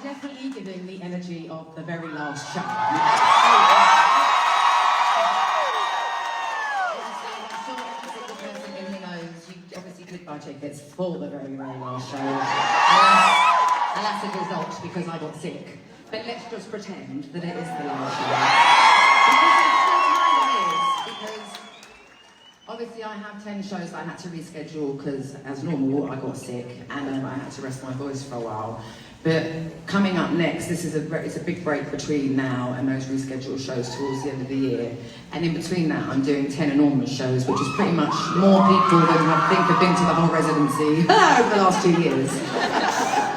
definitely giving the energy of the very last show. Obviously did buy tickets for the very, very last show. Alas, it is not, because I got sick. But let's just pretend that it is the last show. Because it still kind of is, because obviously I have 10 shows that I had to reschedule because, as normal, I got sick and I had to rest my voice for a while. But coming up next, it's a big break between now and those rescheduled shows towards the end of the year. And in between that, I'm doing 10 enormous shows, which is pretty much more people than I think have been to the whole residency over the last 2 years.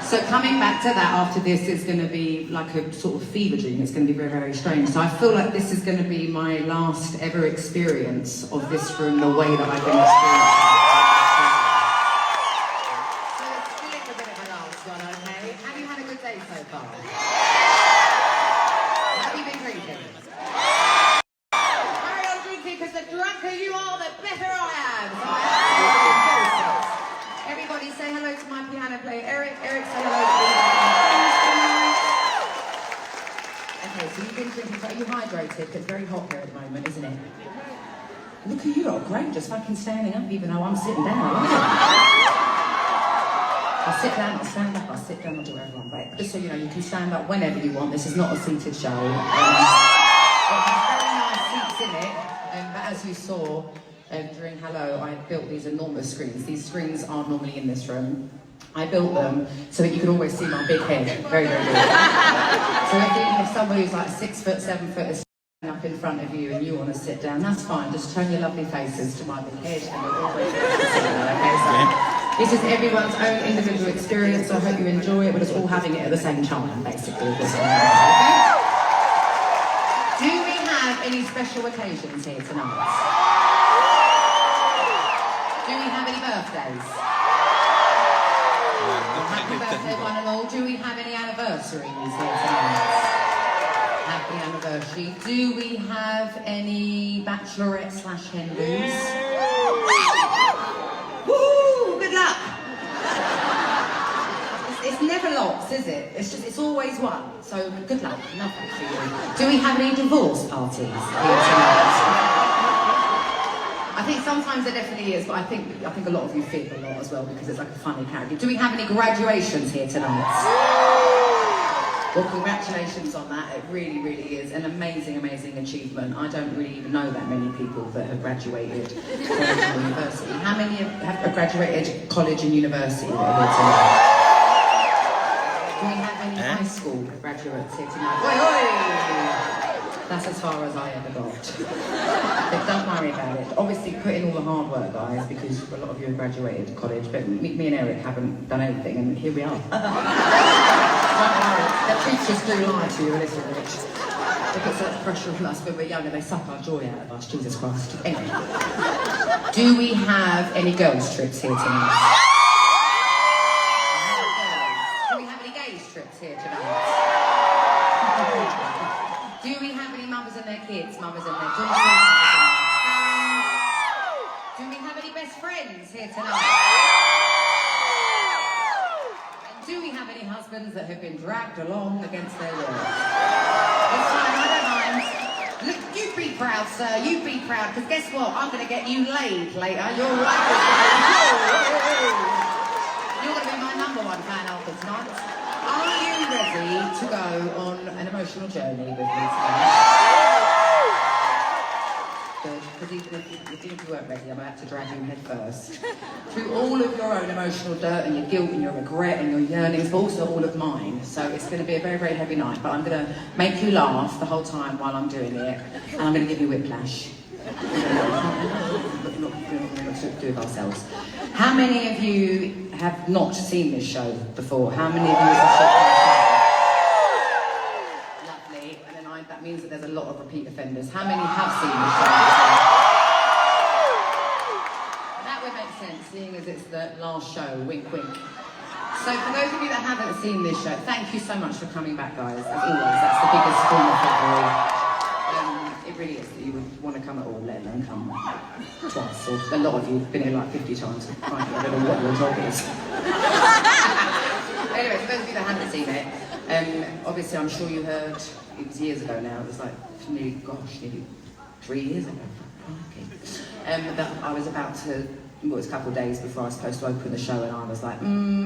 So coming back to that after this is going to be like a sort of fever dream. It's going to be very, very strange. So I feel like this is going to be my last ever experience of this room the way that I've been experiencing it. So it's still a bit of a last one, okay? Have you had a good day so far? Have you been drinking? Carry on drinking, because the drunker you are, the better I am. Everybody say hello to my piano player, Eric. Eric, say hello to me. Okay, so you've been drinking, are you hydrated? It's very hot here at the moment, isn't it? Look at you, great, just fucking standing up even though I'm sitting down. I'll sit down, I'll stand up, I'll sit down, I'll do whatever I'm like. Just so you know, you can stand up whenever you want. This is not a seated show. It has very nice seats in it, but as you saw, during Hello, I built these enormous screens. These screens aren't normally in this room. I built them so that you could always see my big head. Very, very big. So even if somebody who's like 6 foot, 7 foot is standing up in front of you and you want to sit down, that's fine. Just turn your lovely faces to my big head and we'll always sit there, okay? So this is everyone's own individual experience, so I hope you enjoy it. We're just all having it at the same time, basically. Okay? Do we have any special occasions here tonight? Do we have any birthdays? Happy birthday, one and all. Do we have any anniversaries here tonight? Happy anniversary. Do we have any bachelorette/hen do's? Woo! Good luck! It's never lots, is it? It's always one. So good luck. Nothing for you. Do we have any divorce parties here tonight? I think sometimes there definitely is, but I think a lot of you feel a lot as well because it's like a funny character. Do we have any graduations here tonight? Well, congratulations on that. It really, really is an amazing, amazing achievement. I don't really even know that many people that have graduated college and university. How many have graduated college and university that are here tonight? Do we have any high school graduates here tonight? Oi, oi! That's as far as I ever got. But don't worry about it. Obviously, put in all the hard work, guys, because a lot of you have graduated college, but me and Eric haven't done anything, and here we are. Don't worry. The teachers do lie to you a little bit. They put such pressure on us when we're younger, they suck our joy out of us, Jesus Christ. Anyway. Do we have any girls' trips here tonight? Do we have any gays' trips here tonight? Do we have any mothers and their kids, mothers and their daughters? Do we have any best friends here tonight? And do we have any husbands that have been dragged along against their will? It's fine, I don't mind. Look, you be proud, sir, you be proud, because guess what? I'm going to get you laid later. You're going to be my #1 fan after tonight. Are you ready to go on an emotional journey with me tonight? Because even if you weren't ready, I'm about to drag you head first. Through all of your own emotional dirt and your guilt and your regret and your yearnings, but also all of mine. So it's going to be a very, very heavy night, but I'm going to make you laugh the whole time while I'm doing it, and I'm going to give you whiplash. Do with ourselves. How many of you have not seen this show before? How many of you have seen this show? Lovely. And then that means that there's a lot of repeat offenders. How many have seen this show before? That would make sense, seeing as it's the last show. Wink, wink. So for those of you that haven't seen this show, thank you so much for coming back, guys. As always, that's the biggest form of February. It really is that you would want to come at all, let alone come twice. Or a lot of you have been here like 50 times. Frankly, I don't know what your job is. Anyway, for those of you that haven't seen it, Obviously, I'm sure you heard, it was years ago now, it was like nearly 3 years ago. That I was about to, well, it was a couple of days before I was supposed to open the show, and I was like,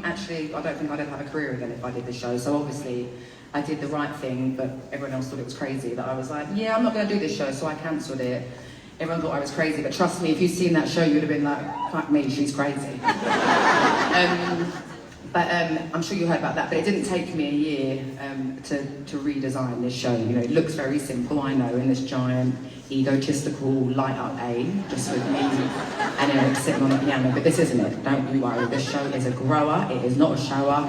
actually, I don't think I'd ever have a career again if I did this show. So obviously, I did the right thing, but everyone else thought it was crazy that I was like, yeah, I'm not going to do this show, so I cancelled it. Everyone thought I was crazy, but trust me, if you'd seen that show, you'd have been like, fuck me, she's crazy. I'm sure you heard about that, but it didn't take me a year to redesign this show. You know, it looks very simple, I know, in this giant, egotistical, light-up A, just with me and Eric sitting on the piano, but this isn't it, don't you worry. This show is a grower, it is not a shower.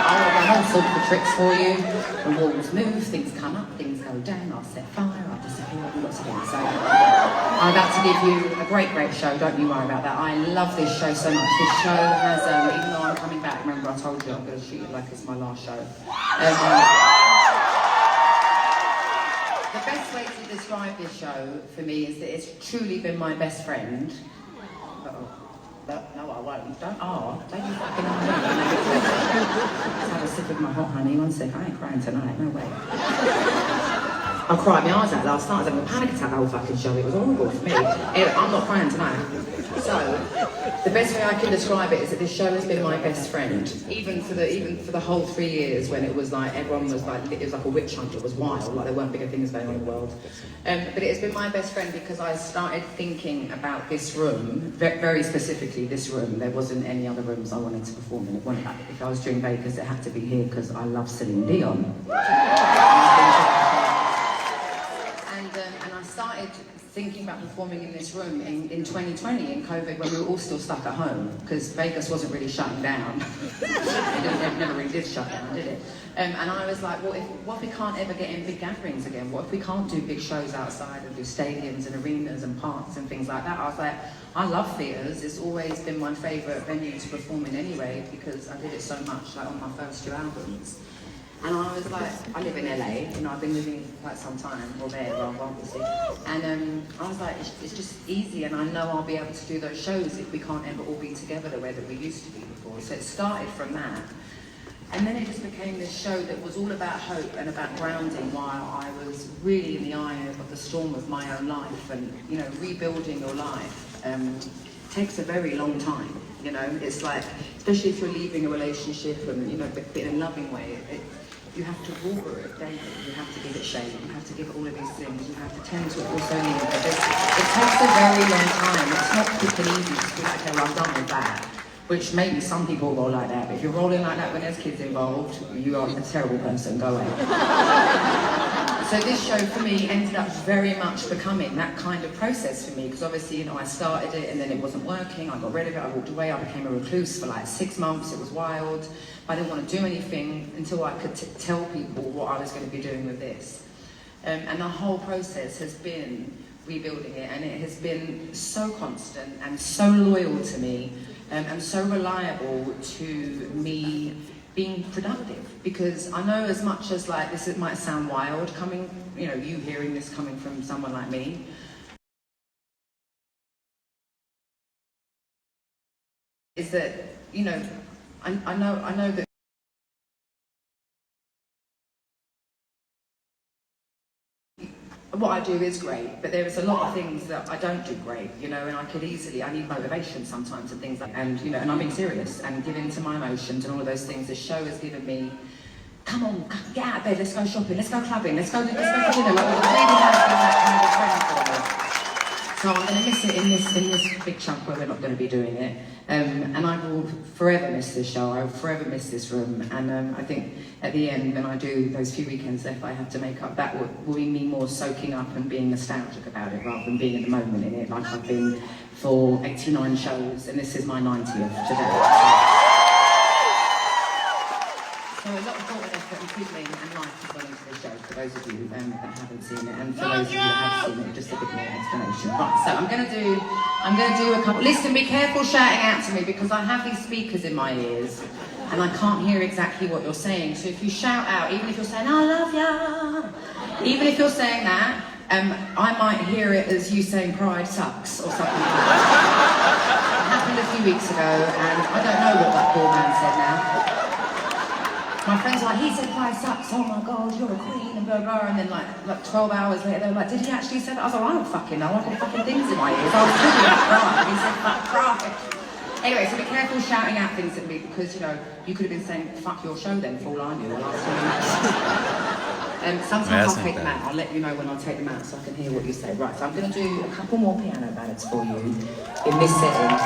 I'll run all sorts of tricks for you. The walls move, things come up, things go down, I'll set fire, I'll disappear, I'll do lots of things. So I'm about to give you a great, great show, don't you worry about that. I love this show so much. This show has, even though I'm coming back, remember I told you I'm going to shoot it like it's my last show. The best way to describe this show for me is that it's truly been my best friend. No, I won't. Don't you fucking me. Let's have a sip of my hot honey. 1 sec, I ain't crying tonight, no way. I cried my eyes out last night. I was having a panic attack the whole fucking show. It was horrible for me. Anyway, I'm not crying tonight. So, the best way I can describe it is that this show has been my best friend. Even for the whole 3 years when it was like, everyone was like, it was like a witch hunt, it was wild, like there weren't bigger things going on in the world. But it has been my best friend because I started thinking about this room, very specifically this room. There wasn't any other rooms I wanted to perform in. It wasn't like, if I was doing Vegas, it had to be here because I love Celine Dion. And I started thinking about performing in this room in 2020 in COVID when we were all still stuck at home because Vegas wasn't really shutting down. It never really did shut down, did it? And I was like, what if we can't ever get in big gatherings again? What if we can't do big shows outside and do stadiums and arenas and parks and things like that? I was like, I love theatres. It's always been my favourite venue to perform in anyway because I did it so much, like on my first 2 albums. And I was like, I live in LA, you know, I've been living for quite some time, or there, well, obviously. And I was like, it's just easy, and I know I'll be able to do those shows if we can't ever all be together the way that we used to be before. So it started from that. And then it just became this show that was all about hope and about grounding while I was really in the eye of the storm of my own life. And, you know, rebuilding your life takes a very long time, you know. It's like, especially if you're leaving a relationship and, you know, but in a loving way, you have to water it daily, you have to give it shade, you have to give it all of these things, you have to tend to it also need it. It takes a very long time. It's not quick and easy to be like, okay, well, I'm done with that. Which maybe some people roll like that, but if you're rolling like that when there's kids involved, you are a terrible person, go away. So this show for me ended up very much becoming that kind of process for me, because obviously, you know, I started it and then it wasn't working, I got rid of it, I walked away, I became a recluse for like 6 months, it was wild. I didn't want to do anything until I could tell people what I was going to be doing with this. And the whole process has been rebuilding it, and it has been so constant and so loyal to me, and so reliable to me being productive. Because I know as much as like this, it might sound wild coming, you know, you hearing this coming from someone like me, is that, you know, I know that what I do is great, but there is a lot of things that I don't do great, you know, and I need motivation sometimes and things like, and, you know, and I'm being serious and giving to my emotions and all of those things. The show has given me, come on, get out of bed, let's go shopping, let's go clubbing, let's go to dinner, like, it really has been that kind of friend for me. So I'm going to miss it in this big chunk where we're not going to be doing it. And I will forever miss this show, I will forever miss this room. And I think at the end, when I do those few weekends left I have to make up, that will be me more soaking up and being nostalgic about it rather than being in the moment in it, like I've been for 89 shows, and this is my 90th today. So a lot of thought and effort and feeling and life has gone into the show for those of you that haven't seen it, and for those of you that have seen it, just a bit more explanation. Right, so I'm gonna do a couple. Listen, be careful shouting out to me because I have these speakers in my ears and I can't hear exactly what you're saying. So if you shout out, even if you're saying I love ya, even if you're saying that, I might hear it as you saying pride sucks or something like that. It happened a few weeks ago and I don't know what that poor man said now. My friends were like, he said five sucks, oh my god, you're a queen, and blah blah, and then like 12 hours later, they were like, did he actually say that? I was like, I don't fucking know, I've got fucking things in my ears. I was talking about cry, he said fuck cry. Anyway, so be careful shouting out things at me because, you know, you could have been saying, fuck your show then, for all I knew. Sometimes I'll take them out. I'll let you know when I take them out so I can hear what you say. Right, so I'm going to do a couple more piano ballads for you in this setting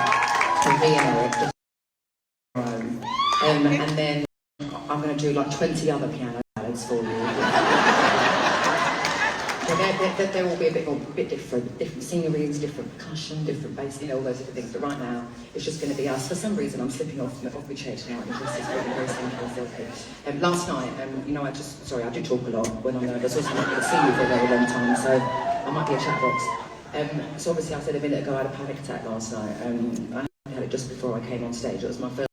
from me and Eric. And then I'm going to do like 20 other piano ballads for you. So they'll all be a bit different sceneries, different percussion, different bass, you know, all those different things. But right now, it's just going to be us. For some reason, I'm slipping off my chair tonight. This is very simple. Last night, you know, I do talk a lot when I'm nervous. Also, I'm not going to see you for a very long time, so I might be a chat box. So obviously, I said a minute ago, I had a panic attack last night. I had it just before I came on stage. It was my first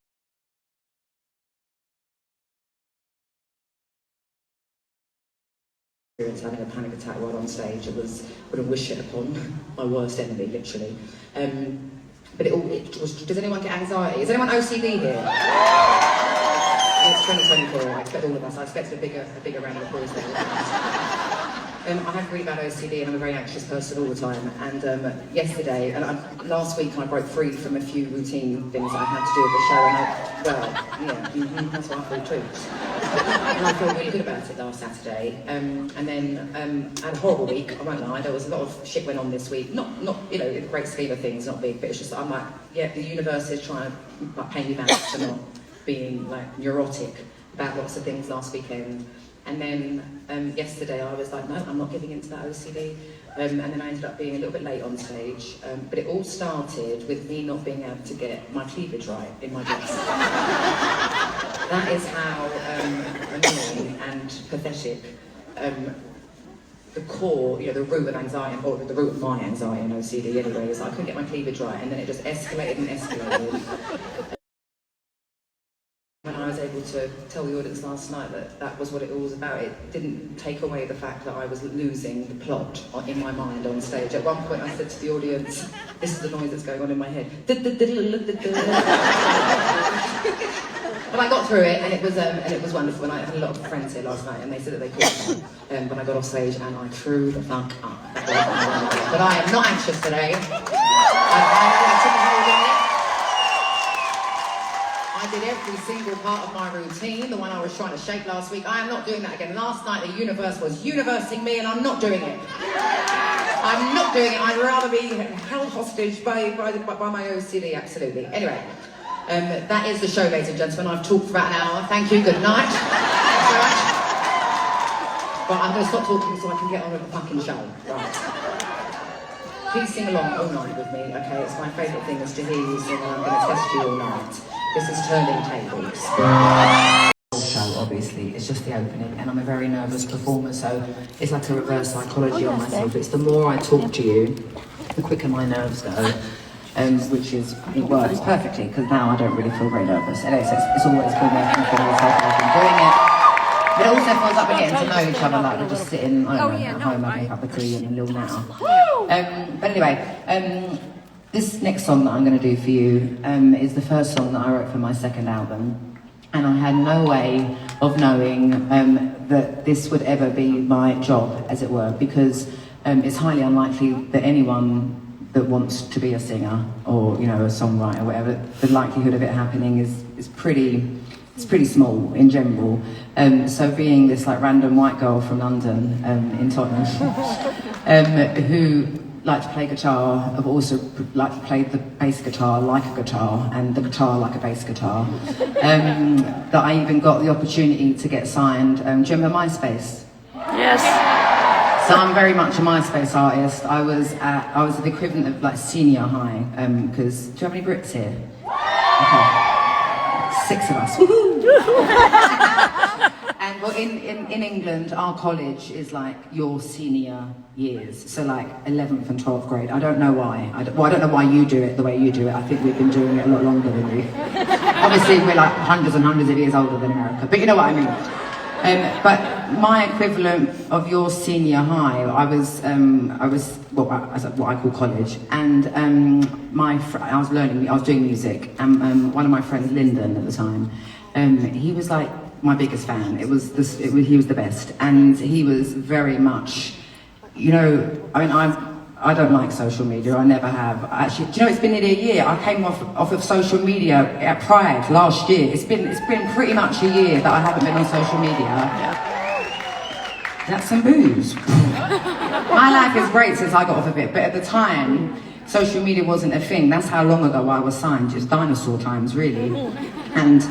experience having a panic attack while on stage. Wouldn't wish it upon my worst enemy, literally. But it was. Does anyone get anxiety? Is anyone OCD here? It's 2024. I expect all of us. I expect a bigger round of applause there. I have really bad OCD and I'm a very anxious person all the time. And last week I broke free from a few routine things that I had to do at the show. And that's what I feel too. And I feel really good about it last Saturday. And then I had a horrible week, I won't lie. There was a lot of shit went on this week. Not you know, in the great scheme of things, not big, but it's just that I'm like, yeah, the universe is trying to like pay me back for not being like neurotic about lots of things last weekend. And then yesterday I was like, no, I'm not giving in to that OCD. And then I ended up being a little bit late on stage. But it all started with me not being able to get my cleavage right in my dress. That is how annoying and pathetic the core, you know, the root of anxiety, or the root of my anxiety and OCD anyway, is I couldn't get my cleavage right, and then it just escalated and escalated. When I was able to tell the audience last night that was what it all was about, it didn't take away the fact that I was losing the plot in my mind on stage. At one point I said to the audience, this is the noise that's going on in my head. But I got through it, and it was wonderful. And I had a lot of friends here last night, and they said that they caught me when I got off stage, and I threw the fuck up. But I am not anxious today. I did every single part of my routine, the one I was trying to shape last week. I am not doing that again. Last night the universe was universing me, and I'm not doing it. I'm not doing it. I'd rather be held hostage by my OCD, absolutely. Anyway, that is the show, ladies and gentlemen. I've talked for about an hour. Thank you, good night. Thanks so much. But I'm going to stop talking so I can get on with the fucking show. Right. Please sing along all night with me, okay? It's my favourite thing is to hear you sing, and I'm going to test you all night. This is Turning Tables. Show, obviously, it's just the opening, and I'm a very nervous performer, so it's like a reverse psychology on myself. It's the more I talk to you, the quicker my nerves go, which is, it works perfectly, because now I don't really feel very nervous. Anyway, so it's always been working for myself, I've been doing it. But it also feels like we're getting to know each other, like we're just sitting, I don't know, at home having a cup of tea and a little now. But anyway, this next song that I'm going to do for you is the first song that I wrote for my second album. And I had no way of knowing that this would ever be my job, as it were, because it's highly unlikely that anyone that wants to be a singer or, you know, a songwriter or whatever, the likelihood of it happening is pretty small in general. So being this like random white girl from London in Tottenham who like to play guitar, I've also like to play the bass guitar like a guitar and the guitar like a bass guitar. That I even got the opportunity to get signed. Do you remember MySpace? Yes. So I'm very much a MySpace artist. I was the equivalent of like senior high, because, do you have any Brits here? Okay. 6 of us. And well, in England, our college is like your senior years, so like 11th and 12th grade. I don't know why. I don't know why you do it the way you do it. I think we've been doing it a lot longer than you. Obviously, we're like hundreds and hundreds of years older than America, but you know what I mean. But my equivalent of your senior high, I was what I call college, and I was doing music, and one of my friends, Lyndon at the time, he was like, my biggest fan. He was the best, and he was very much, you know, I mean, I don't like social media, I never have. Actually, do you know, it's been nearly a year. I came off of social media at Pride last year. It's been pretty much a year that I haven't been on social media. Yeah. That's some booze. My life is great since I got off of it, but at the time, social media wasn't a thing. That's how long ago I was signed. It was dinosaur times, really. And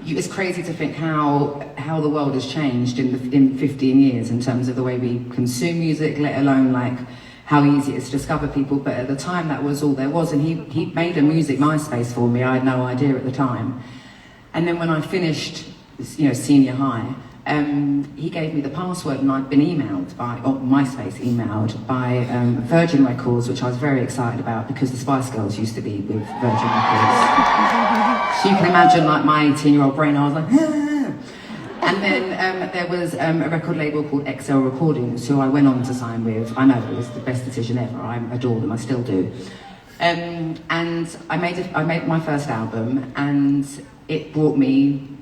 it's crazy to think how the world has changed in 15 years in terms of the way we consume music, let alone like how easy it is to discover people. But at the time, that was all there was. And he made a music MySpace for me. I had no idea at the time. And then when I finished, you know, senior high, he gave me the password, and I'd been emailed MySpace emailed by Virgin Records, which I was very excited about because the Spice Girls used to be with Virgin Records. So you can imagine, like, my 18-year-old brain, I was like, ah. And then there was a record label called XL Recordings, who I went on to sign with. I know it was the best decision ever. I adore them, I still do. And I made my first album, and it took me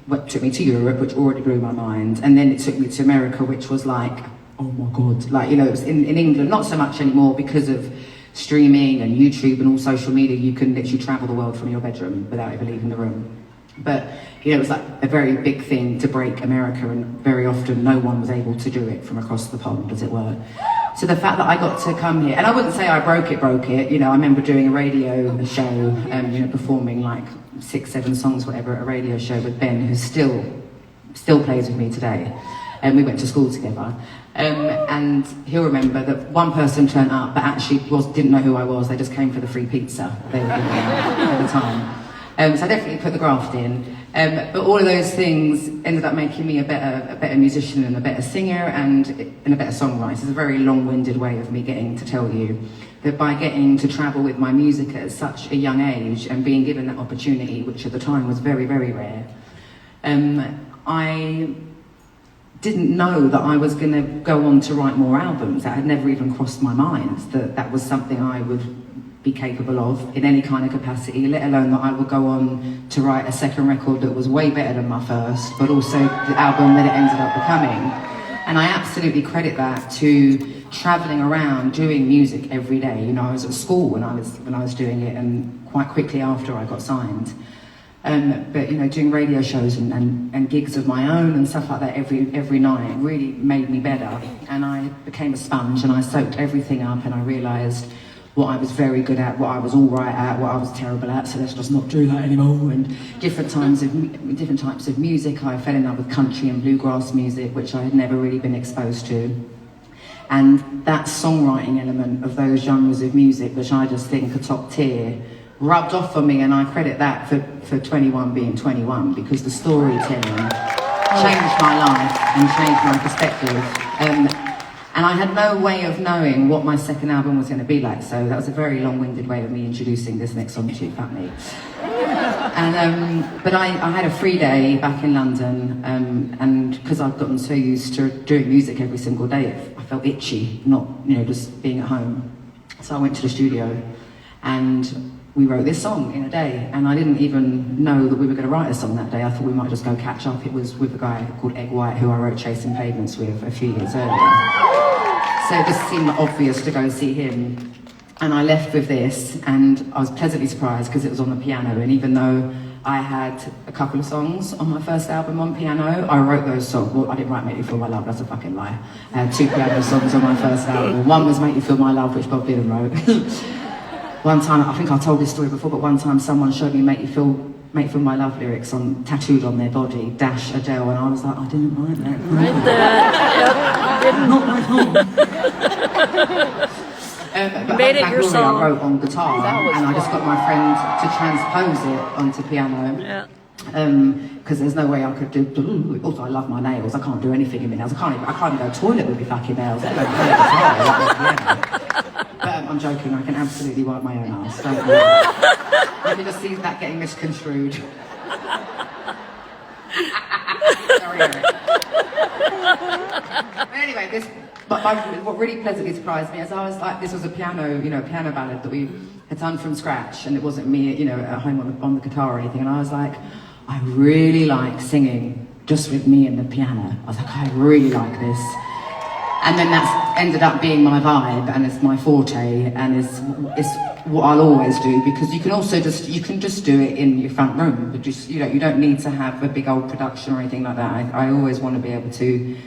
to Europe, which already blew my mind, and then it took me to America, which was like, oh my God, like, you know, it was in England, not so much anymore because of streaming and YouTube and all social media. You can literally travel the world from your bedroom without even leaving the room. But, you know, it was like a very big thing to break America, and very often no one was able to do it from across the pond, as it were. So the fact that I got to come here, and I wouldn't say I broke it, you know, I remember doing a radio show, you know, performing like 6, 7 songs, whatever, at a radio show with Ben, who still plays with me today. And we went to school together. And he'll remember that one person turned up, but actually didn't know who I was. They just came for the free pizza they were giving out at the time. So I definitely put the graft in. But all of those things ended up making me a better musician and a better singer and a better songwriter. It's a very long-winded way of me getting to tell you that by getting to travel with my music at such a young age and being given that opportunity, which at the time was very, very rare, I didn't know that I was going to go on to write more albums. That had never even crossed my mind, that was something I would be capable of in any kind of capacity, let alone that I would go on to write a second record that was way better than my first, but also the album that it ended up becoming. And I absolutely credit that to traveling around doing music every day. You know, I was at school when I was doing it, and quite quickly after I got signed. But, you know, doing radio shows and gigs of my own and stuff like that every night really made me better. And I became a sponge, and I soaked everything up, and I realised what I was very good at, what I was all right at, what I was terrible at, so let's just not do that anymore. And different types of music. I fell in love with country and bluegrass music, which I had never really been exposed to. And that songwriting element of those genres of music, which I just think are top tier, rubbed off on me, and I credit that for 21 being 21, because the storytelling changed my life and changed my perspective. And I had no way of knowing what my second album was going to be like, so that was a very long-winded way of me introducing this next song to you, Fat Me. But I had a free day back in London, and because I'd gotten so used to doing music every single day, I felt itchy, not, you know, just being at home. So I went to the studio, and we wrote this song in a day, and I didn't even know that we were going to write a song that day. I thought we might just go catch up. It was with a guy called Egg White, who I wrote Chasing Pavements with a few years earlier. So it just seemed obvious to go see him. And I left with this, and I was pleasantly surprised because it was on the piano, and even though I had a couple of songs on my first album on piano, I wrote those songs. Well, I didn't write Make You Feel My Love, that's a fucking lie. I had 2 piano songs on my first album. One was Make You Feel My Love, which Bob Dylan wrote. One time, I think I told this story before, but one time someone showed me Make You Feel My Love lyrics tattooed on their body, dash Adele, and I was like, I didn't write that. Right there. Yep. Not my fault. But made it your song. I wrote on guitar, and I just got my friend to transpose it onto piano. Yeah. Because there's no way I could do. Also, I love my nails. I can't do anything in my nails. I can't even go to the toilet with my fucking nails. I don't play guitar. But I'm joking. I can absolutely wipe my own ass. Don't worry. Let me just see that getting misconstrued. Sorry, Eric. But anyway, what really pleasantly surprised me is I was like, this was a piano ballad that we had done from scratch, and it wasn't me, you know, at home on the guitar or anything. And I was like, I really like singing just with me and the piano. I was like, I really like this. And then that's ended up being my vibe, and it's my forte, and it's what I'll always do, because you can also you can just do it in your front room, but just, you don't need to have a big old production or anything like that. I always want to be able to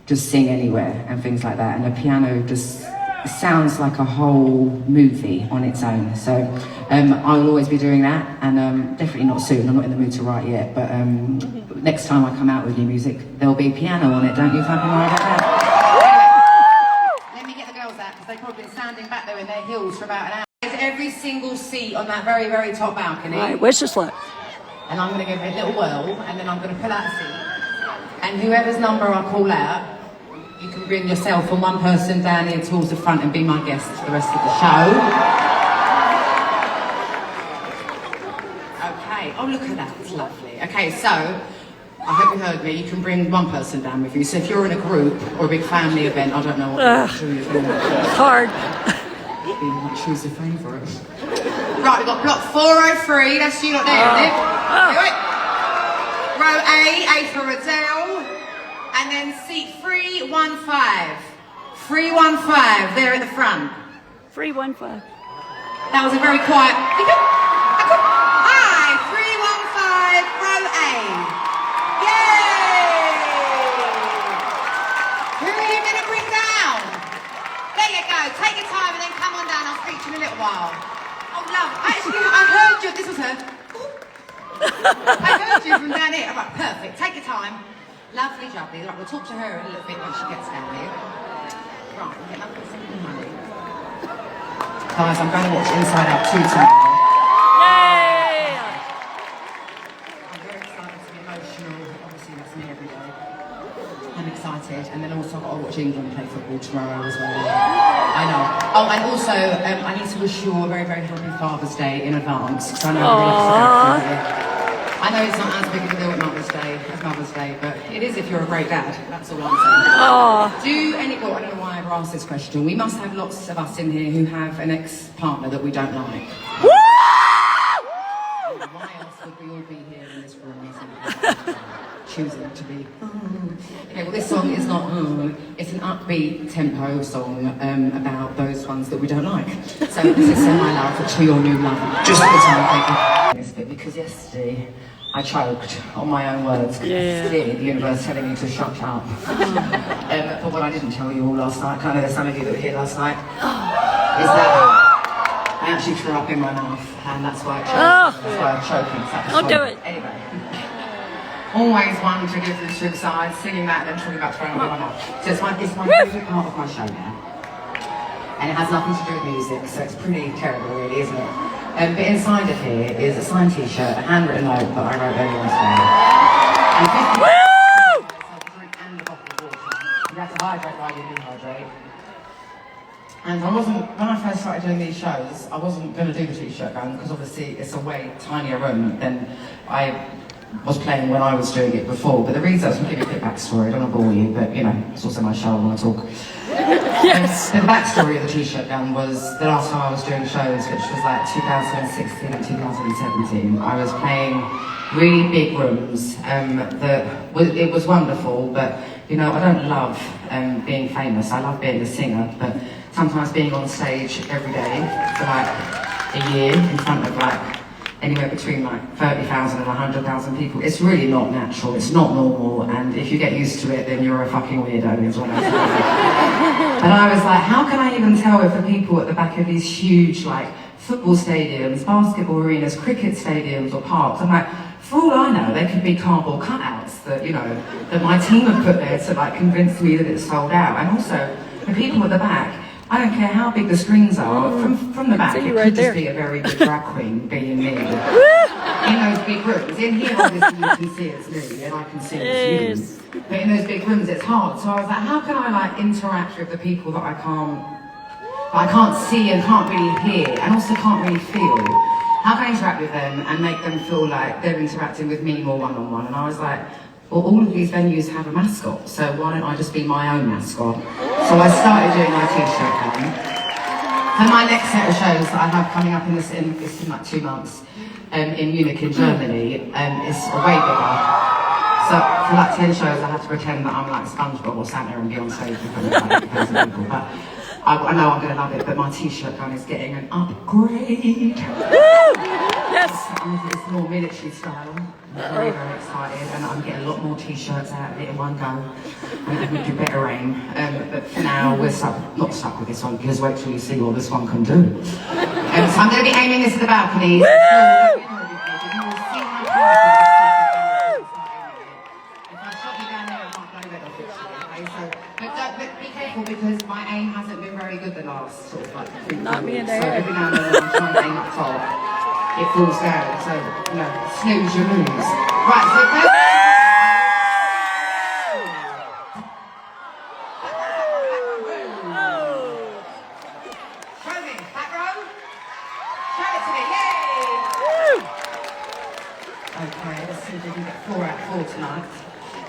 just sing anywhere and things like that, and the piano just sounds like a whole movie on its own. So I'll always be doing that, and definitely not soon. I'm not in the mood to write yet, but next time I come out with new music, there'll be piano on it. Don't you fucking worry about that. They've probably been standing back there in their heels for about an hour. There's every single seat on that very, very top balcony. Right, wish us luck. And I'm going to give it a little whirl, and then I'm going to pull out a seat. And whoever's number I call out, you can bring yourself and one person down here towards the front and be my guest for the rest of the show. Okay, oh look at that, it's lovely. Okay, so, I hope you heard me, you can bring one person down with you. So if you're in a group or a big family event, I don't know what to choose. It's hard. You might choose a favourite. Right, we've got block 403, that's you lot there, isn't it? Do it. Row A for Adele. And then seat 315. 315, there at the front. 315. That was a very quiet. Hi, 315, row A. Take your time and then come on down. I'll speak to you in a little while. Oh, love. Actually, I heard you. This was her. I heard you from down here. Right, perfect. Take your time. Lovely, jubbly. Right, we'll talk to her a little bit when she gets down here. Right, we'll get lovely simple money. Guys, I'm going to watch Inside Out 2 tomorrow. Yay! I'm very excited to be emotional. Obviously, that's me every day. I'm excited, and then also I've got to watch England play football tomorrow as well. I know. Oh, and also I need to wish you all a very, very happy Father's Day in advance, because I know I know it's not as big of a deal at Mother's Day, but it is if you're a great dad. That's all I'm saying. I don't know why I ever asked this question. We must have lots of us in here who have an ex-partner that we don't like. Woo! Why else would we all be here in this room? Choosing to be. Okay, well, this song is not. It's an upbeat tempo song about those ones that we don't like. So this is Send My Love to Your New Love. Just for the time, thank you. Because yesterday I choked on my own words. Yeah. Clearly, the universe telling me to shut up. But what I didn't tell you all last night, kind of there's some of you that were here last night, is that I actually threw up in my mouth, and that's why I choked. That's why I'm choking. Don't do it. Anyway. Always one to go through the suicide, singing that and then talking about throwing up in my mouth. So it's my favourite part of my show now. And it has nothing to do with music, so it's pretty terrible really, isn't it? But inside of here is a signed t-shirt, a handwritten note that I wrote earlier on today. And 50 drink and a bottle of water. You have to hydrate while you dehydrate. And when I first started doing these shows, I wasn't going to do the t-shirt gun, because obviously it's a way tinier room than I was playing when I was doing it before. But the reason, I was going to give you a quick backstory, I don't want to bore you, but it's also my show, I want to talk. Yes. The backstory of the t-shirt gun was the last time I was doing shows, which was like 2016 and 2017. I was playing really big rooms. It was wonderful, but I don't love being famous. I love being a singer, but sometimes being on stage every day for like a year in front of like anywhere between like 30,000 and 100,000 people, it's really not natural, it's not normal, and if you get used to it, then you're a fucking weirdo, is what I was like. And I was like, how can I even tell if the people at the back of these huge like football stadiums, basketball arenas, cricket stadiums or parks, I'm like, for all I know, they could be cardboard cutouts that, that my team have put there to like convince me that it's sold out. And also, the people at the back, I don't care how big the screens are, from the back, it could just be a very good drag queen being me. In those big rooms. In here, obviously, you can see it's me, and I can see it's you. But in those big rooms, it's hard. So I was like, how can I like interact with the people that I can't see and can't really hear, and also can't really feel? How can I interact with them and make them feel like they're interacting with me more one-on-one? And I was like, well, all of these venues have a mascot, so why don't I just be my own mascot? So I started doing my t-shirt gun. And my next set of shows that I have coming up in like 2 months in Munich in Germany is way bigger. So for like 10 shows, I had to pretend that I'm like SpongeBob or Santa and be on stage with like 8,000 people. But I know I'm going to love it, but my t-shirt gun is getting an upgrade. Yes. It's more military style. I'm very, very excited, and I'm getting a lot more t-shirts out of it in one go. And we do better aim. But for now, we're not stuck with this one, because wait till you see what this one can do. So I'm going to be aiming this at the balconies. But be careful, because my aim hasn't been very good the last sort of like 3 Not me weeks. and So every now and then I'm trying to aim up top, it falls down. So, you know, snooze, you lose. Right, so first... Show me, back row. Show it to me, yay! Okay, let's see if we can get 4 out of 4 tonight.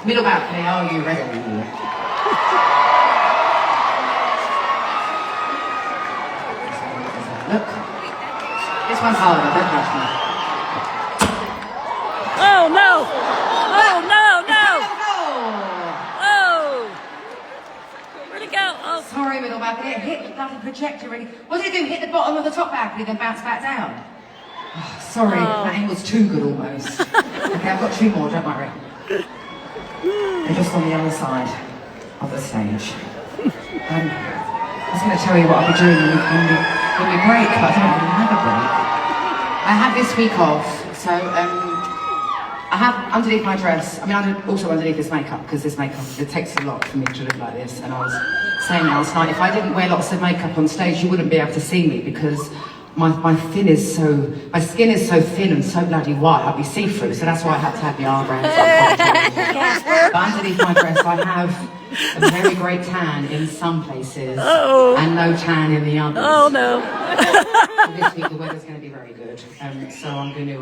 Middle balcony, are you ready? Look. This one's harder, don't touch me. Oh no! Oh no, no! Oh! Where'd it go? Oh. Sorry, middle balcony, it hit the bloody projector. What did it do? Hit the bottom of the top balcony, then bounce back down? Oh, sorry, that angle's too good almost. Okay, I've got 2 more, don't worry. They're just on the other side of the stage. I was going to tell you what I'll be doing when we break, but I don't really have a break. I have this week off, so I have underneath my dress, also underneath this makeup, because this makeup, it takes a lot for me to look like this, and I was saying last night, if I didn't wear lots of makeup on stage, you wouldn't be able to see me, because my skin is so thin and so bloody white, I'd be see-through, so that's why I had to have the eyebrows. But underneath my dress, I have a very great tan in some places, and no tan in the others. Oh no. So this week the weather's going to be very good, so I'm going to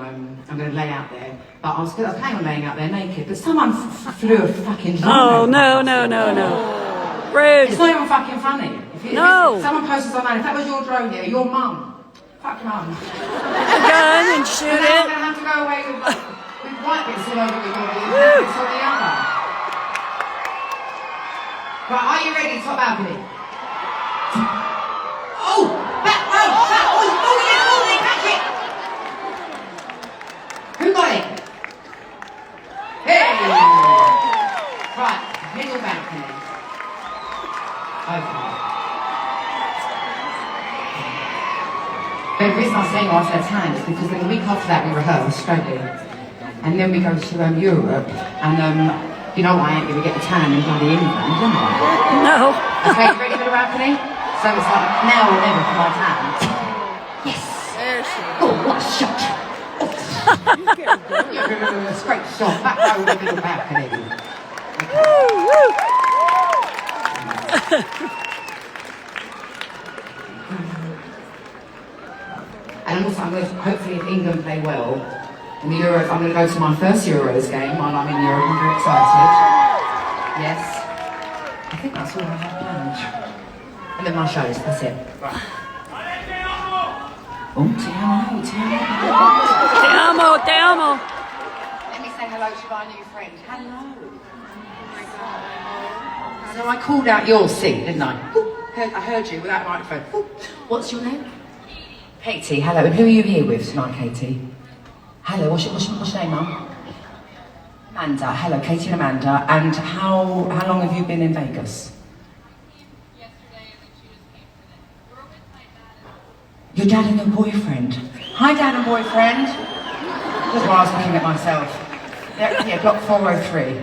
lay out there. But I was planning on laying out there naked, but someone flew a fucking drone. Oh no, no, no, no. Rude. It's not even fucking funny. If someone posts online, if that was your drone here, your mum. Fuck mum. A gun and shoot and it. I'm going to have to go away with white bits all over me body and black bits on the other. Right, are you ready, top balcony? Oh! Back! Oh, yeah, catch it! Who got it? Hey! Right, middle balcony. Okay. The reason I'm saying I said tan is because then the week after that we rehearse, don't we? And then we go to Europe, and you know I ain't going to get the tan in bloody England, am I? No. Okay, you ready for the balcony? So it's like now or never for my tan. Yes! There she is. Oh, what a shot! Straight shot, back row with the middle balcony. And also, hopefully if England play well, in the Euros, I'm going to go to my first Euros game while I'm in Europe. I'm very excited. Yes. I think that's all I have planned. And then my shows, that's it. Right. Oh, Te amo. Let me say hello to my new friend. Hello. So I called out your seat, didn't I? I heard you without a microphone. What's your name? Katie, hello. And who are you here with tonight, Katie? Hello, what's your name, Mum? Amanda. Hello, Katie and Amanda. And how long have you been in Vegas? Yesterday, and then she just came today. We're with my dad. Your dad and your boyfriend. Hi, dad and boyfriend. That's why I was looking at myself. Yeah, block 403.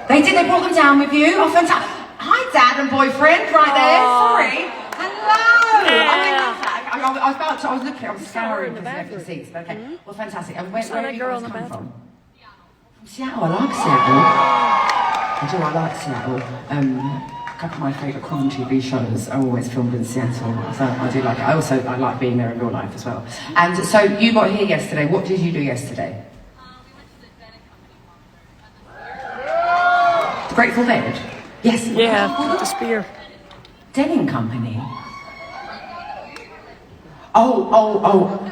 They brought them down with you? Oh, fantastic. Hi, dad and boyfriend, right there. Sorry. Hello. Yeah. I was scouring for the seats, but okay. Well, fantastic. And where that are you girl guys in the come bathroom? from? Seattle. I like Seattle. I like Seattle. A couple of my favourite crime TV shows are always filmed in Seattle, so I do like it. I like being there in real life as well. And so you got here yesterday. What did you do yesterday? We went to the Adele Company concert. The Grateful Dead? Yes. Yeah, the spear. Denning Company. Oh.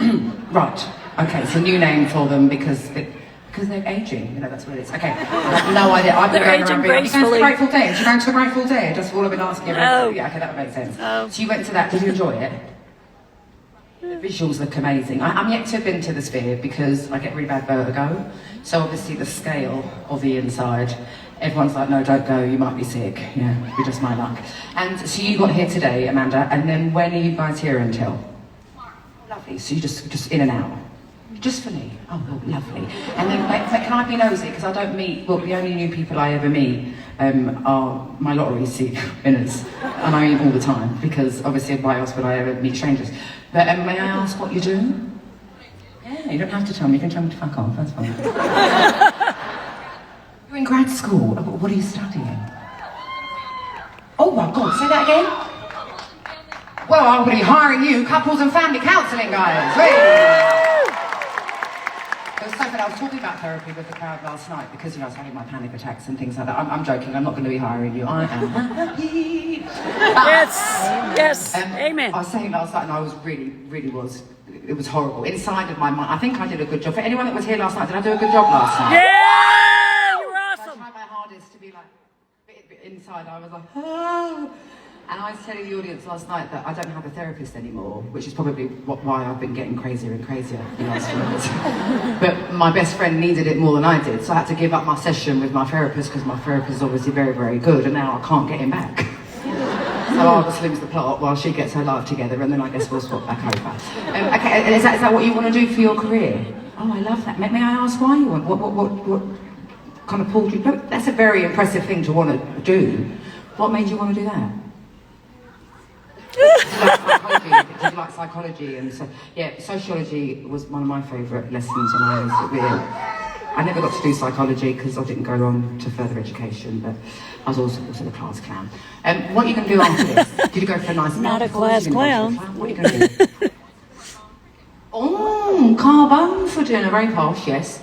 Right. Okay, it's a new name for them because Because they're aging, you know, that's what it is. Okay, I have no idea. I've been They're going around aging being, you going to the gracefully. Grateful Dead? You going to the Grateful Dead? That's all I've been asking you. No. Yeah, okay, that would make sense. No. So you went to that, did you enjoy it? The visuals look amazing. I'm yet to have been to the Sphere because I get really bad vertigo. So obviously the scale of the inside, everyone's like, no, don't go, you might be sick. Yeah, you're just my luck. And so you got here today, Amanda, and then when are you guys here until? Lovely, so you just in and out. Just for me. Oh, well, lovely. And then, can I be nosy? Because I don't meet, well, the only new people I ever meet are my lottery seat winners. And I meet all the time, because obviously why else would I ever meet strangers? But may I ask what you do? Yeah, you don't have to tell me. You can tell me to fuck off, that's fine. You're in grad school. What are you studying? Oh my God, say that again? Well, I'm going to be hiring you, couples and family counselling, guys. Wait. It was so funny. I was talking about therapy with the crowd last night because, you know, I was having my panic attacks and things like that. I'm joking. I'm not going to be hiring you. I am happy. Yes. Amen. I was saying last night, and I was really was. It was horrible. Inside of my mind, I think I did a good job. For anyone that was here last night, did I do a good job last night? Yeah, you're awesome. I tried my hardest to be like, bit inside. I was like, oh. And I was telling the audience last night that I don't have a therapist anymore, which is probably why I've been getting crazier and crazier the last few months. But my best friend needed it more than I did, so I had to give up my session with my therapist because my therapist is obviously very good, and now I can't get him back. So I'll just lose the plot while she gets her life together, and then I guess we'll swap back over. Okay, is that what you want to do for your career? Oh, I love that. May I ask why you want? What kind of pulled you? That's a very impressive thing to want to do. What made you want to do that? Did you like psychology? And so, yeah, sociology was one of my favourite lessons when I was real. I never got to do psychology because I didn't go on to further education, but I was also the class clown. What are you going to do after this? Did you go for a nice Not a class clown. What are you going to do? Oh, carbone for dinner, very posh, yes.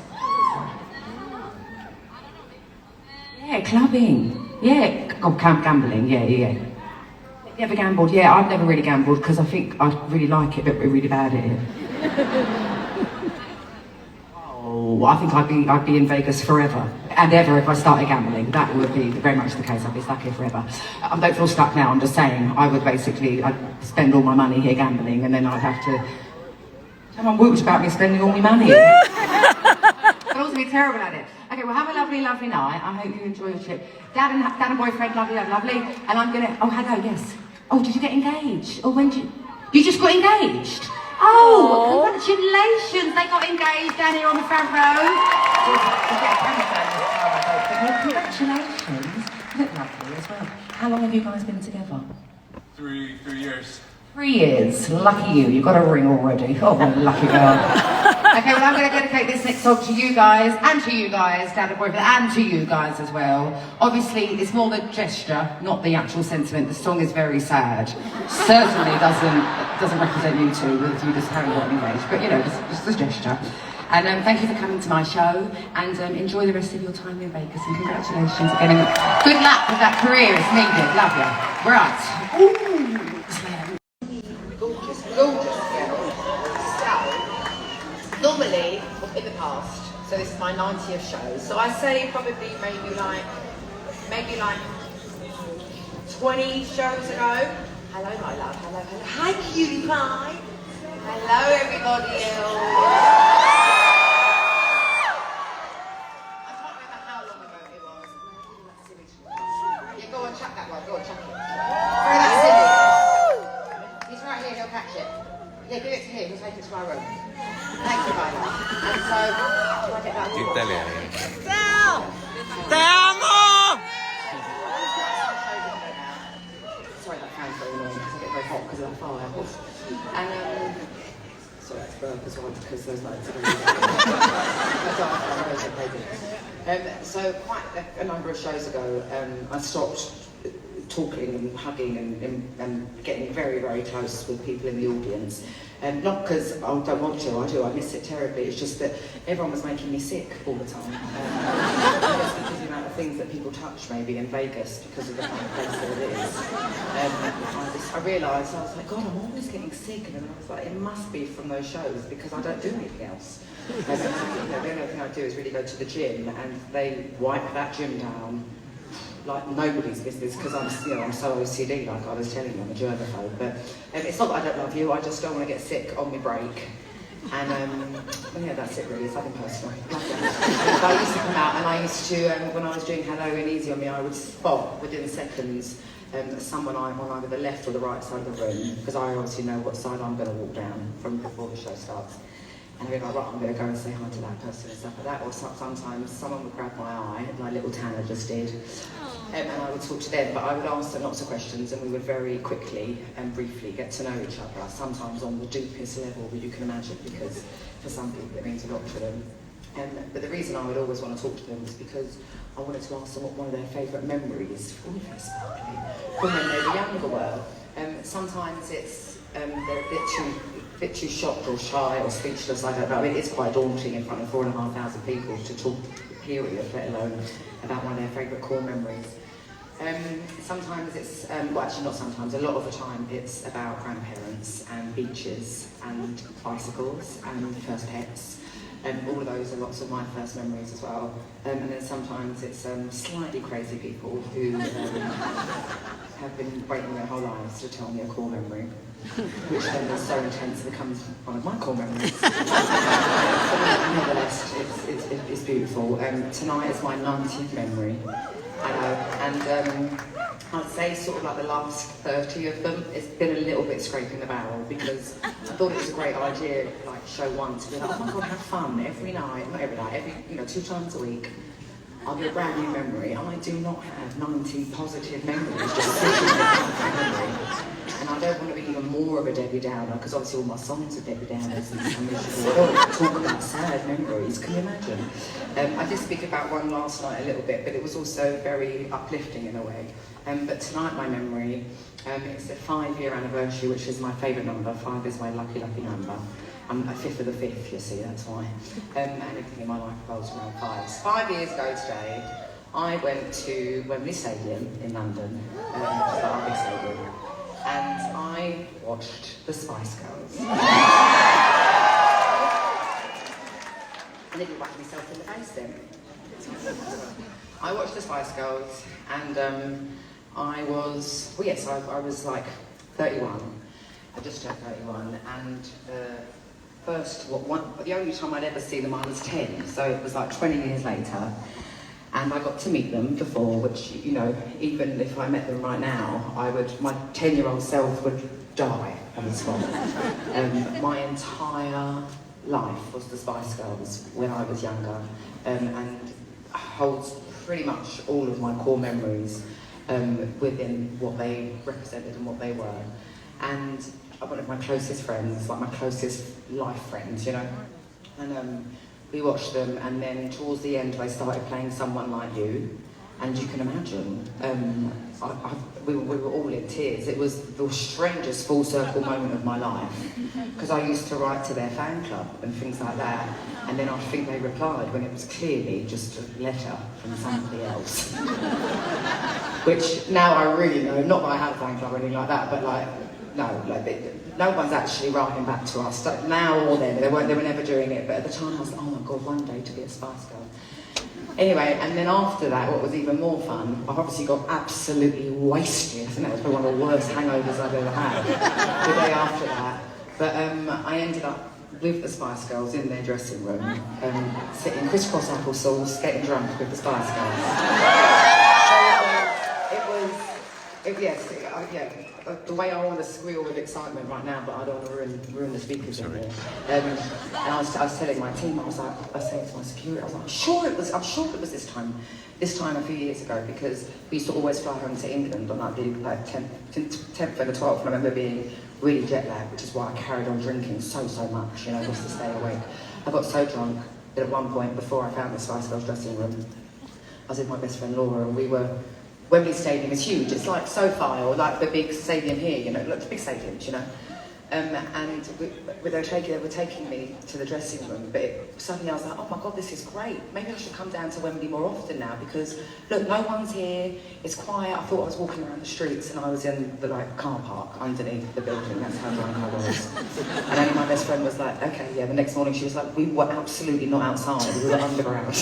Yeah, clubbing. Yeah, gambling, yeah. You ever gambled? Yeah, I've never really gambled because I think I really like it, but we're really bad at it. Oh, I think I'd be in Vegas forever and ever if I started gambling. That would be very much the case. I'd be stuck here forever. I don't feel stuck now. I'm just saying I'd spend all my money here gambling, and then I'd have to. Someone whooped about me spending all my money. I'd also be terrible at it. Okay, well, have a lovely night. I hope you enjoy your trip. Dad and boyfriend, lovely. And I'm gonna. Oh, hello, yes. Oh, did you get engaged? Oh, when did you just got engaged? Oh, congratulations! They got engaged down here on the front row. Congratulations. You look lovely as well. How long have you guys been together? 3 years. 3 years. Lucky you. You've got a ring already. Oh, what a lucky girl. Okay, well, I'm going to dedicate this next song to you guys, and to you guys, Dad and boyfriend, and to you guys as well. Obviously, it's more the gesture, not the actual sentiment. The song is very sad. Certainly doesn't represent you two, with you just having got engaged, but you know, just the gesture. And thank you for coming to my show, and enjoy the rest of your time in Vegas, and congratulations again. Good luck with that career, it's needed. Love you. Right. Ooh. Gorgeous. Normally, in the past, so this is my 90th show, so I say probably maybe like 20 shows ago. Hello, my love, hello. Hi, cutie pie. Hello, everybody else. I can't remember how long ago it was. Yeah, go on, chuck that one, go on, chuck it. Throw that silly. He's right here, he'll catch it. Yeah, give it to him, we'll take it to my room. Thank you, my love. And so, do I get that one? Italiano. Te amo! Sorry, that fan's very annoying because I get very hot because of that fire. And, sorry, that's burp as well because there's loads of so quite a number of shows ago, I stopped talking and hugging and getting very, very close with people in the audience. Not because I don't want to, I do, I miss it terribly, it's just that everyone was making me sick all the time. Just because of the amount of things that people touch maybe in Vegas because of the kind of place that it is. I realised, I was like, God, I'm always getting sick, and then I was like, it must be from those shows because I don't do anything else. The only thing I do is really go to the gym, and they wipe that gym down like nobody's business, because I'm so OCD, like I was telling you, I'm a germaphobe. But it's not that I don't love you, I just don't want to get sick on my break. And yeah, that's it really, it's nothing personal. But I used to come out, and I used to, when I was doing Hello and Easy on Me, I would spot within seconds someone I'm on either the left or the right side of the room, because I obviously know what side I'm going to walk down from before the show starts. And I'd be like, right, I'm going to go and say hi to that person and stuff like that. Or sometimes someone would grab my eye, like little Tanner just did, and I would talk to them, but I would ask them lots of questions, and we would very quickly and briefly get to know each other, sometimes on the deepest level that you can imagine, because for some people it means a lot to them. But the reason I would always want to talk to them was because I wanted to ask them what one of their favourite memories from when they were younger were. Sometimes it's they're a bit too shocked or shy or speechless, I don't know. I mean, it's quite daunting in front of 4,500 people to talk, period, let alone about one of their favourite core memories. Sometimes it's, well actually not sometimes, a lot of the time it's about grandparents and beaches and bicycles and first pets. All of those are lots of my first memories as well. And then sometimes it's slightly crazy people who have been waiting their whole lives to tell me a core memory, which then is so intense it becomes one of my core memories. Nevertheless, it's beautiful. Tonight is my 90th memory. And I'd say sort of like the last 30 of them, it's been a little bit scraping the barrel, because I thought it was a great idea, like show one, to be like, oh my God, have fun every night, not every night, 2 times a week. I'll get a brand new memory. I do not have 90 positive memories just sitting in my memory. And I don't want to be even more of a Debbie Downer, because obviously all my songs are Debbie Downers and miserable. I don't want to talk about sad memories, can you imagine? I did speak about one last night a little bit, but it was also very uplifting in a way. But tonight my memory, it's a 5-year anniversary, which is my favourite number. 5 is my lucky, lucky number. I'm a 5th of the 5th, you see, that's why. And everything in my life revolves around 5s. 5 years ago today, I went to Wembley Stadium in London, which is the Wembley Stadium, and I watched the Spice Girls. I nearly whacked myself in the face then. I watched the Spice Girls, and I was, well yes, I was like 31. I just turned 31, and the only time I'd ever seen them I was 10, so it was like 20 years later, and I got to meet them before, which, even if I met them right now, my 10-year-old self would die on the spot. My entire life was the Spice Girls when I was younger, and holds pretty much all of my core memories within what they represented and what they were. And one of my closest friends, like my closest life friends, and we watched them, and then towards the end they started playing Someone Like You, and you can imagine, we were all in tears. It was the strangest full circle moment of my life, because I used to write to their fan club and things like that, and then I think they replied when it was clearly just a letter from somebody else. Which now I really know, not that I had a fan club or anything like that, but no one's actually writing back to us. Now or then, they were never doing it, but at the time I was like, oh my God, one day to be a Spice Girl. Anyway, and then after that, what was even more fun, I obviously got absolutely wasted. I think that was probably one of the worst hangovers I've ever had, the day after that. But I ended up with the Spice Girls in their dressing room, sitting crisscross applesauce, getting drunk with the Spice Girls. The way I want to squeal with excitement right now, but I don't want to ruin the speakers in here. And I was telling my team, I was saying to my security, I was like, I'm sure it was this time a few years ago, because we used to always fly home to England on like the 10th and the 12th, and I remember being really jet lagged, which is why I carried on drinking so much, just to stay awake. I got so drunk that at one point, before I found the Spice Girls dressing room, I was with my best friend Laura, and we were Wembley Stadium is huge. It's like SoFi or like the big stadium here, you know, like the big stadiums, you know. And they were taking me to the dressing room, but suddenly I was like, oh my God, this is great. Maybe I should come down to Wembley more often now because, look, no one's here, it's quiet. I thought I was walking around the streets and I was in the car park underneath the building. That's how drunk I was. And only my best friend was like, okay, yeah, the next morning she was like, we were absolutely not outside, we were underground.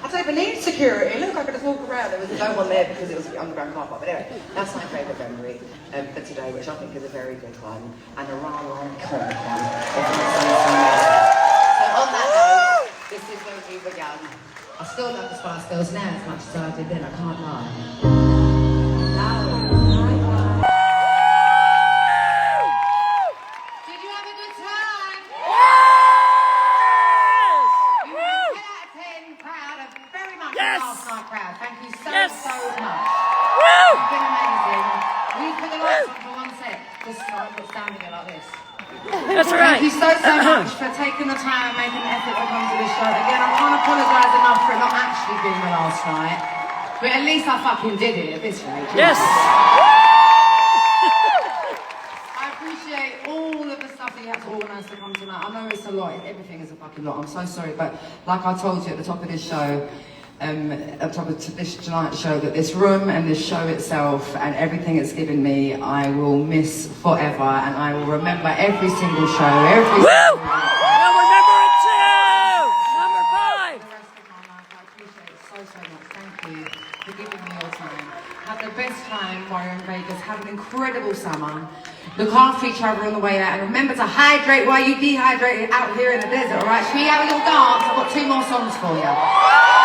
I don't even need security. Look, I could just walk around. There was no one there because it was the underground car park. But anyway, that's my favourite memory for today, which I think is a very good one and a rather iconic one. So on that note, this is when we began. I still love the Spice Girls now as much as I did then. I can't lie. Did you have a good time? Last night crowd. Thank you so much. Woo! It's been amazing. We put the lights on for one set. Just so I'm standing there like this. That's right. Thank you so much for taking the time and making the effort to come to this show. Again, I can't apologise enough for it not actually being the last night. But at least I fucking did it at this rate. Yes. I appreciate all of the stuff that you had to organise to come tonight. I know it's a lot. Everything is a fucking lot. I'm so sorry. But like I told you at the top of this show, at the top of this tonight's show, that this room and this show itself and everything it's given me, I will miss forever, and I will remember every single show, every Woo! We'll remember it too! Number 5! the rest of my life. I appreciate it so much. Thank you for giving me your time. Have the best time while you're in Vegas. Have an incredible summer. Look after each other on the way out, and remember to hydrate while you dehydrate out here in the desert, alright? Should we have a little dance? I've got 2 more songs for you.